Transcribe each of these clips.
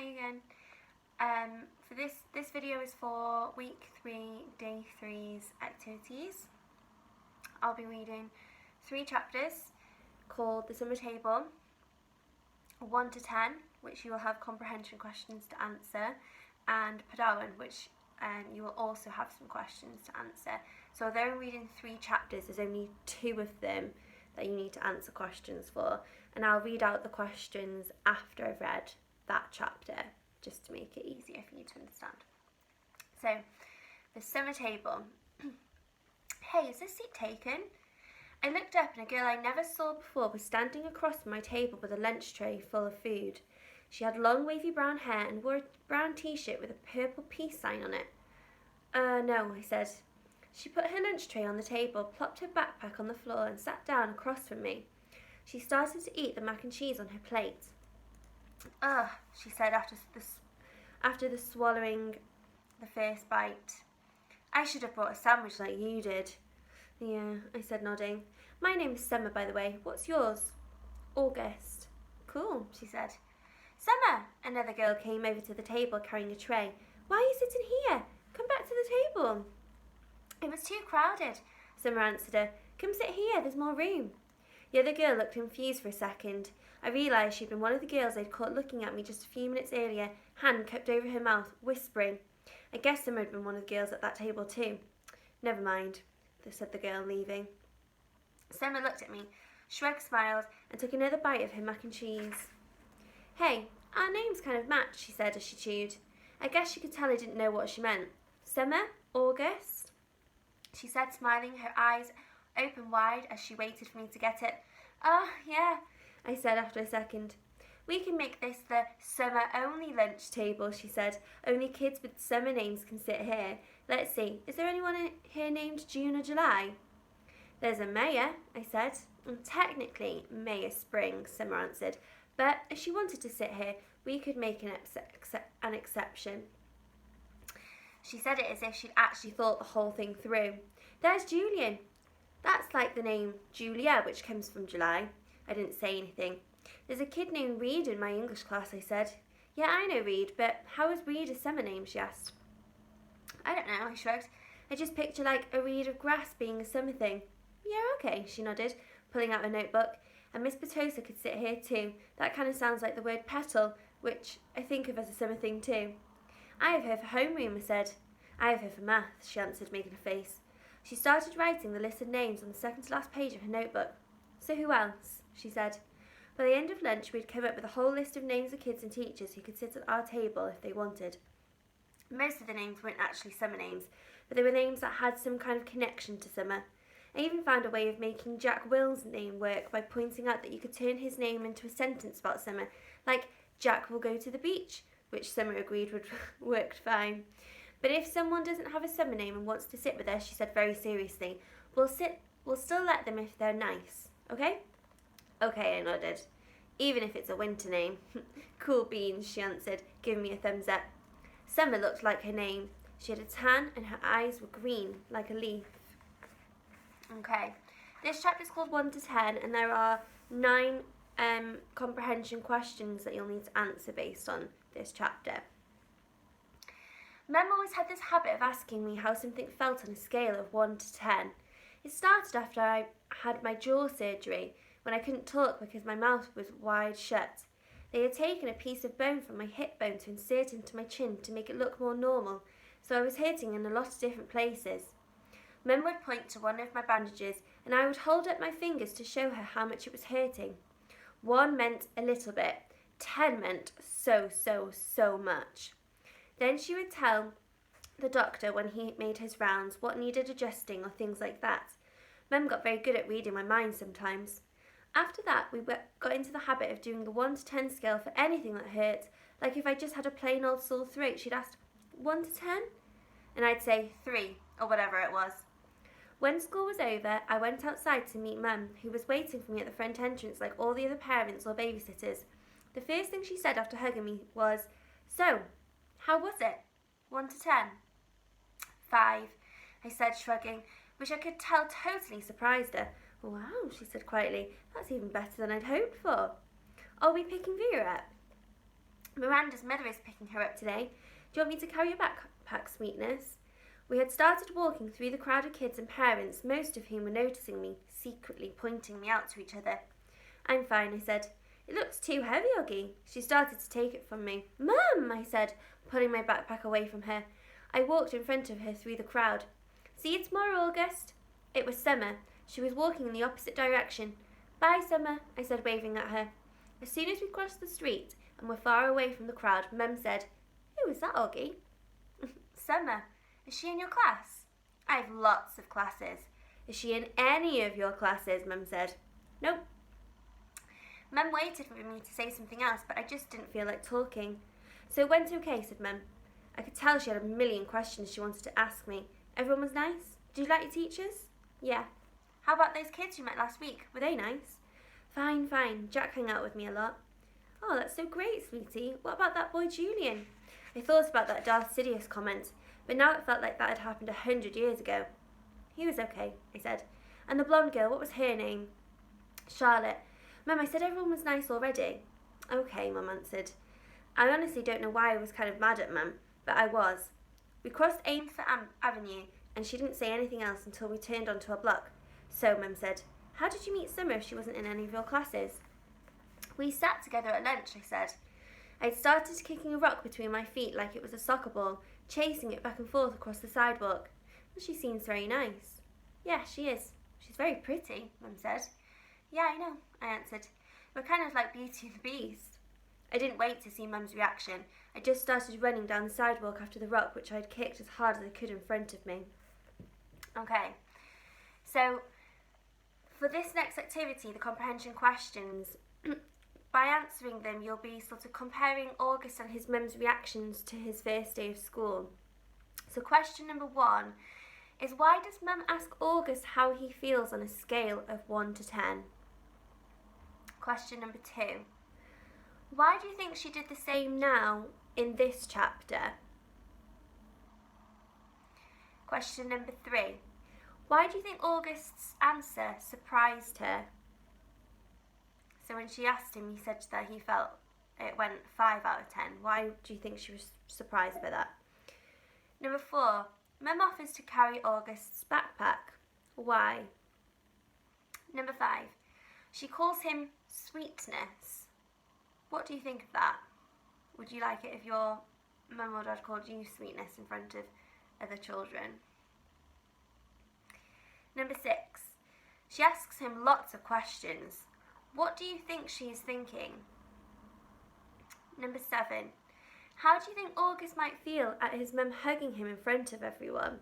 again. For this video is for week 3, day 3's activities. I'll be reading 3 chapters called The Summer Table, 1 to 10, which you will have comprehension questions to answer, and Darwin, which you will also have some questions to answer. So although I'm reading 3 chapters, there's only 2 of them that you need to answer questions for, and I'll read out the questions after I've read that chapter, just to make it easier for you to understand. So, the summer table. Hey, is this seat taken? I looked up and a girl I never saw before was standing across my table with a lunch tray full of food. She had long wavy brown hair and wore a brown t-shirt with a purple peace sign on it. No, I said. She put her lunch tray on the table, plopped her backpack on the floor and sat down across from me. She started to eat the mac and cheese on her plate. Ugh, she said after the swallowing the first bite. I should have brought a sandwich like you did. Yeah, I said, nodding. My name's Summer, by the way. What's yours? August. Cool, she said. Summer! Another girl came over to the table carrying a tray. Why are you sitting here? Come back to the table. It was too crowded, Summer answered her. Come sit here, there's more room. The other girl looked confused for a second. I realised she'd been one of the girls I'd caught looking at me just a few minutes earlier, hand cupped over her mouth, whispering. I guess Summer had been one of the girls at that table too. Never mind, said the girl, leaving. Summer looked at me, shrugged, smiled, and took another bite of her mac and cheese. Hey, our names kind of match, she said as she chewed. I guess she could tell I didn't know what she meant. Summer? August? She said, smiling, her eyes open wide as she waited for me to get it. Oh, yeah, I said after a second. We can make this the summer-only lunch table, she said. Only kids with summer names can sit here. Let's see, is there anyone here named June or July? There's a Maya, I said. Technically, May is spring, Summer answered. But if she wanted to sit here, we could make an exception. She said it as if she'd actually thought the whole thing through. There's Julian. That's like the name Julia, which comes from July. I didn't say anything. There's a kid named Reed in my English class, I said. Yeah, I know Reed, but how is Reed a summer name, she asked. I don't know, I shrugged. I just picture like a reed of grass being a summer thing. Yeah, okay, she nodded, pulling out a notebook. And Miss Petosa could sit here too. That kind of sounds like the word petal, which I think of as a summer thing too. I have her for homeroom, I said. I have her for maths, she answered, making a face. She started writing the list of names on the second to last page of her notebook. So who else? She said. By the end of lunch, we'd come up with a whole list of names of kids and teachers who could sit at our table if they wanted. Most of the names weren't actually summer names, but they were names that had some kind of connection to summer. I even found a way of making Jack Will's name work by pointing out that you could turn his name into a sentence about summer, like Jack will go to the beach, which Summer agreed would worked fine. But if someone doesn't have a summer name and wants to sit with us, she said very seriously, we'll still let them if they're nice, okay? Okay, I nodded. Even if it's a winter name. Cool beans, she answered, giving me a thumbs up. Summer looked like her name. She had a tan and her eyes were green, like a leaf. Okay, this chapter is called 1 to 10 and there are 9 comprehension questions that you'll need to answer based on this chapter. Mum always had this habit of asking me how something felt on a scale of 1 to 10. It started after I had my jaw surgery, when I couldn't talk because my mouth was wide shut. They had taken a piece of bone from my hip bone to insert into my chin to make it look more normal, so I was hurting in a lot of different places. Mum would point to one of my bandages and I would hold up my fingers to show her how much it was hurting. 1 meant a little bit, 10 meant so much. Then she would tell the doctor when he made his rounds what needed adjusting or things like that. Mum got very good at reading my mind sometimes. After that, we got into the habit of doing the 1 to 10 scale for anything that hurt. Like if I just had a plain old sore throat, she'd ask, 1 to 10? And I'd say 3, or whatever it was. When school was over, I went outside to meet Mum, who was waiting for me at the front entrance like all the other parents or babysitters. The first thing she said after hugging me was, So, how was it? 1 to 10? 5, I said, shrugging, which I could tell totally surprised her. Wow, she said quietly, that's even better than I'd hoped for. Are we picking Vera up? Miranda's mother is picking her up today. Do you want me to carry your backpack, sweetness? We had started walking through the crowd of kids and parents, most of whom were noticing me, secretly pointing me out to each other. I'm fine, I said. It looks too heavy, Aggie. She started to take it from me. Mum, I said, pulling my backpack away from her. I walked in front of her through the crowd. See you tomorrow, August. It was Summer. She was walking in the opposite direction. Bye, Summer, I said, waving at her. As soon as we crossed the street and were far away from the crowd, Mum said, Who is that, Aggie? Summer. Is she in your class? I have lots of classes. Is she in any of your classes? Mum said. Nope. Mum waited for me to say something else, but I just didn't feel like talking. So it went okay, said Mum. I could tell she had a million questions she wanted to ask me. Everyone was nice? Did you like your teachers? Yeah. How about those kids you met last week? Were they nice? Fine, fine. Jack hung out with me a lot. Oh, that's so great, sweetie. What about that boy Julian? I thought about that Darth Sidious comment, but now it felt like that had happened 100 years ago. He was okay, I said. And the blonde girl, what was her name? Charlotte. Mum, I said everyone was nice already. Okay, Mum answered. I honestly don't know why I was kind of mad at Mum, but I was. We crossed Amesfort Avenue, and she didn't say anything else until we turned onto a block. So, Mum said, how did you meet Summer if she wasn't in any of your classes? We sat together at lunch, I said. I'd started kicking a rock between my feet like it was a soccer ball, chasing it back and forth across the sidewalk. And she seems very nice. Yeah, she is. She's very pretty, Mum said. Yeah, I know, I answered. We're kind of like Beauty and the Beast. I didn't wait to see Mum's reaction. I just started running down the sidewalk after the rock, which I'd kicked as hard as I could in front of me. Okay, so for this next activity, the comprehension questions, by answering them, you'll be sort of comparing August and his mum's reactions to his first day of school. So question number 1 is, why does Mum ask August how he feels on a scale of 1 to 10? Question number 2. Why do you think she did the same now in this chapter? Question number 3. Why do you think August's answer surprised her? So when she asked him, he said that he felt it went 5 out of 10. Why do you think she was surprised by that? Number 4. Mum offers to carry August's backpack. Why? Number 5. She calls him sweetness. What do you think of that? Would you like it if your mum or dad called you sweetness in front of other children? Number 6. She asks him lots of questions. What do you think she is thinking? Number 7. How do you think August might feel at his mum hugging him in front of everyone?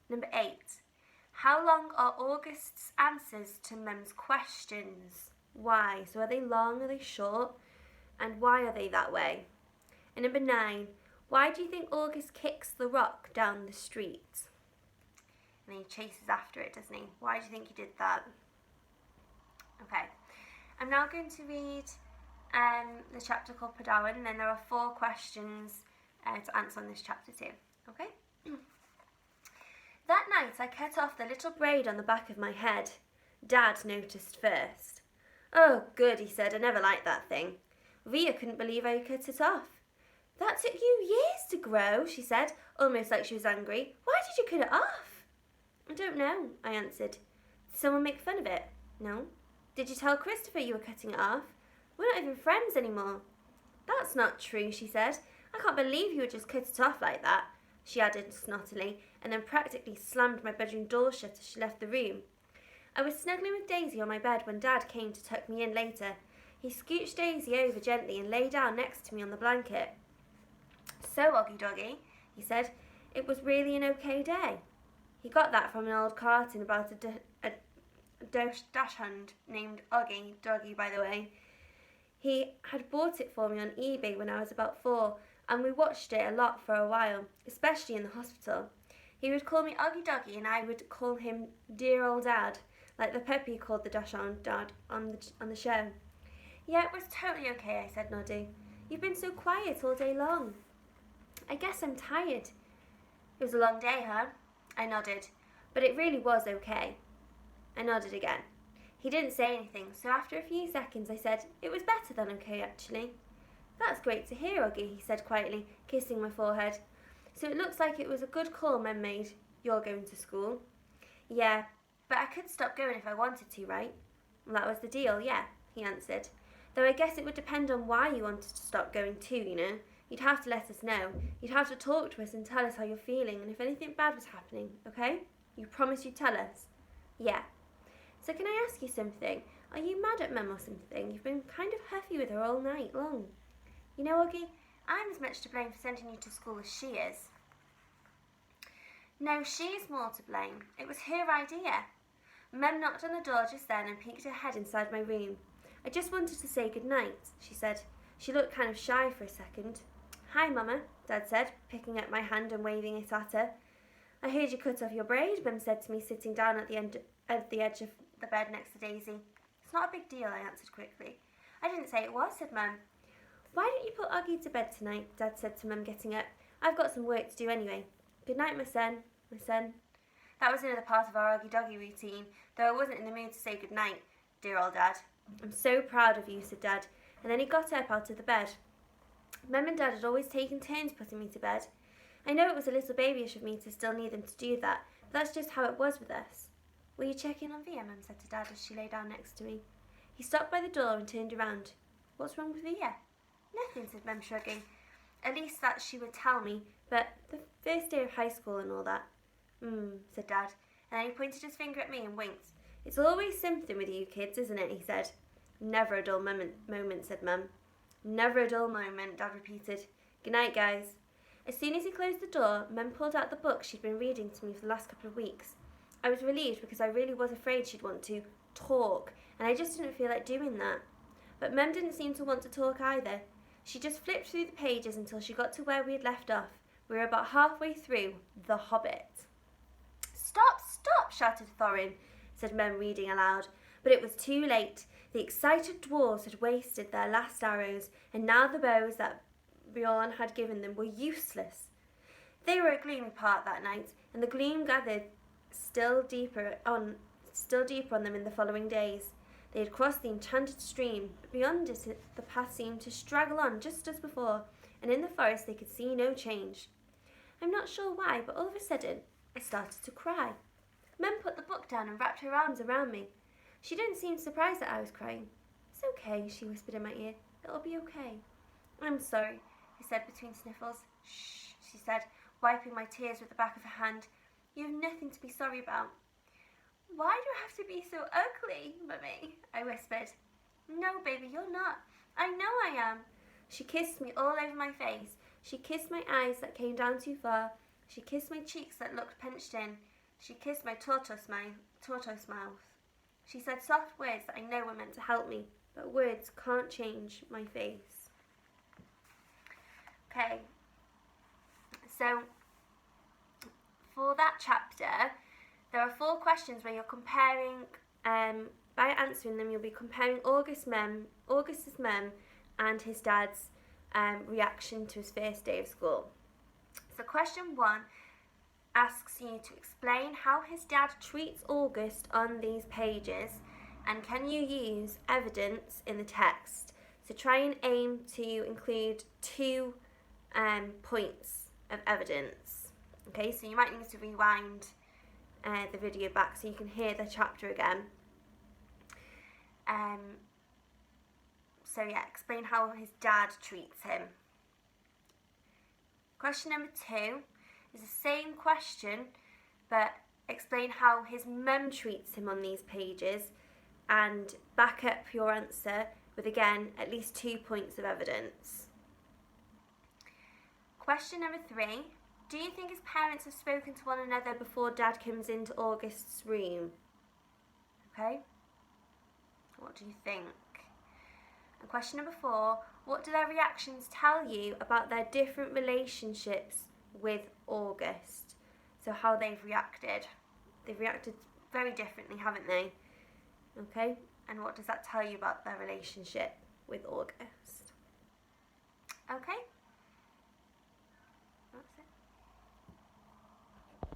Number 8. How long are August's answers to Mum's questions? Why? So are they long, are they short? And why are they that way? And number 9. Why do you think August kicks the rock down the street? And he chases after it, doesn't he? Why do you think he did that? Okay. I'm now going to read the chapter called Darwin, and then there are 4 questions to answer on this chapter too. Okay? That night I cut off the little braid on the back of my head. Dad noticed first. Oh, good, he said. I never liked that thing. Ria couldn't believe I cut it off. That took you years to grow, she said, almost like she was angry. Why did you cut it off? I don't know, I answered. Did someone make fun of it? No. Did you tell Christopher you were cutting it off? We're not even friends anymore. That's not true, she said. I can't believe you would just cut it off like that, she added snottily, and then practically slammed my bedroom door shut as she left the room. I was snuggling with Daisy on my bed when Dad came to tuck me in later. He scooched Daisy over gently and lay down next to me on the blanket. So, Oggy Doggy, he said, it was really an okay day. He got that from an old cartoon about a dachshund named Oggy Doggy, by the way. He had bought it for me on eBay when I was about 4, and we watched it a lot for a while, especially in the hospital. He would call me Oggy Doggy, and I would call him Dear Old Dad, like the puppy called the dachshund Dad on the show. Yeah, it was totally okay, I said, Noddy. You've been so quiet all day long. I guess I'm tired. It was a long day, huh? I nodded. But it really was okay. I nodded again. He didn't say anything, so after a few seconds I said, it was better than okay, actually. That's great to hear, Aggie, he said quietly, kissing my forehead. So it looks like it was a good call Mum made. You're going to school. Yeah, but I could stop going if I wanted to, right? Well, that was the deal, yeah, he answered. Though I guess it would depend on why you wanted to stop going too, you know. You'd have to let us know. You'd have to talk to us and tell us how you're feeling and if anything bad was happening, okay? You promise you'd tell us? Yeah. So can I ask you something? Are you mad at Mum or something? You've been kind of huffy with her all night long. You know, Aggie, I'm as much to blame for sending you to school as she is. No, she's more to blame. It was her idea. Mum knocked on the door just then and peeked her head inside my room. I just wanted to say goodnight, she said. She looked kind of shy for a second. Hi, Mama, Dad said, picking up my hand and waving it at her. I heard you cut off your braid, Mum said to me, sitting down at the edge of the bed next to Daisy. It's not a big deal, I answered quickly. I didn't say it was, said Mum. Why don't you put Aggie to bed tonight, Dad said to Mum, getting up. I've got some work to do anyway. Good night, my son. That was another part of our Aggie-doggy routine, though I wasn't in the mood to say good night, dear old Dad. I'm so proud of you, said Dad, and then he got up out of the bed. Mum and Dad had always taken turns putting me to bed. I know it was a little babyish of me to still need them to do that, but that's just how it was with us. Will you check in on Via, Mum said to Dad as she lay down next to me. He stopped by the door and turned around. What's wrong with Via? Nothing, said Mum, shrugging. At least that she would tell me, but the first day of high school and all that. Said Dad, and then he pointed his finger at me and winked. It's always something with you kids, isn't it, he said. Never a dull moment, said Mum. Never a dull moment, Dad repeated. Good night, guys. As soon as he closed the door, Mum pulled out the book she'd been reading to me for the last couple of weeks. I was relieved because I really was afraid she'd want to talk, and I just didn't feel like doing that. But Mum didn't seem to want to talk either. She just flipped through the pages until she got to where we had left off. We were about halfway through The Hobbit. Stop, shouted Thorin, said Mum, reading aloud. But it was too late. The excited dwarves had wasted their last arrows, and now the bows that Bjorn had given them were useless. They were a gloomy part that night, and the gloom gathered still deeper on them in the following days. They had crossed the enchanted stream, but beyond it the path seemed to straggle on just as before, and in the forest they could see no change. I'm not sure why, but all of a sudden I started to cry. Mum put the book down and wrapped her arms around me. She didn't seem surprised that I was crying. It's okay, she whispered in my ear. It'll be okay. I'm sorry, I said between sniffles. Shh, she said, wiping my tears with the back of her hand. You have nothing to be sorry about. Why do I have to be so ugly, Mummy? I whispered. No, baby, you're not. I know I am. She kissed me all over my face. She kissed my eyes that came down too far. She kissed my cheeks that looked pinched in. She kissed my tortoise mouth. She said soft words that I know were meant to help me, but words can't change my face. Okay, so for that chapter, there are 4 questions where you're comparing, by answering them, you'll be comparing August's mum and his dad's reaction to his first day of school. So question 1 asks you to explain how his dad treats August on these pages, and can you use evidence in the text? So try and aim to include 2 points of evidence. Okay, so you might need to rewind the video back so you can hear the chapter again. So yeah, explain how his dad treats him. Question number 2 is the same question, but explain how his mum treats him on these pages, and back up your answer with, again, at least 2 points of evidence. Question number 3. Do you think his parents have spoken to one another before Dad comes into August's room? Okay. What do you think? And question number 4. What do their reactions tell you about their different relationships with August? So how they've reacted. They've reacted very differently, haven't they? Okay. And what does that tell you about their relationship with August? Okay.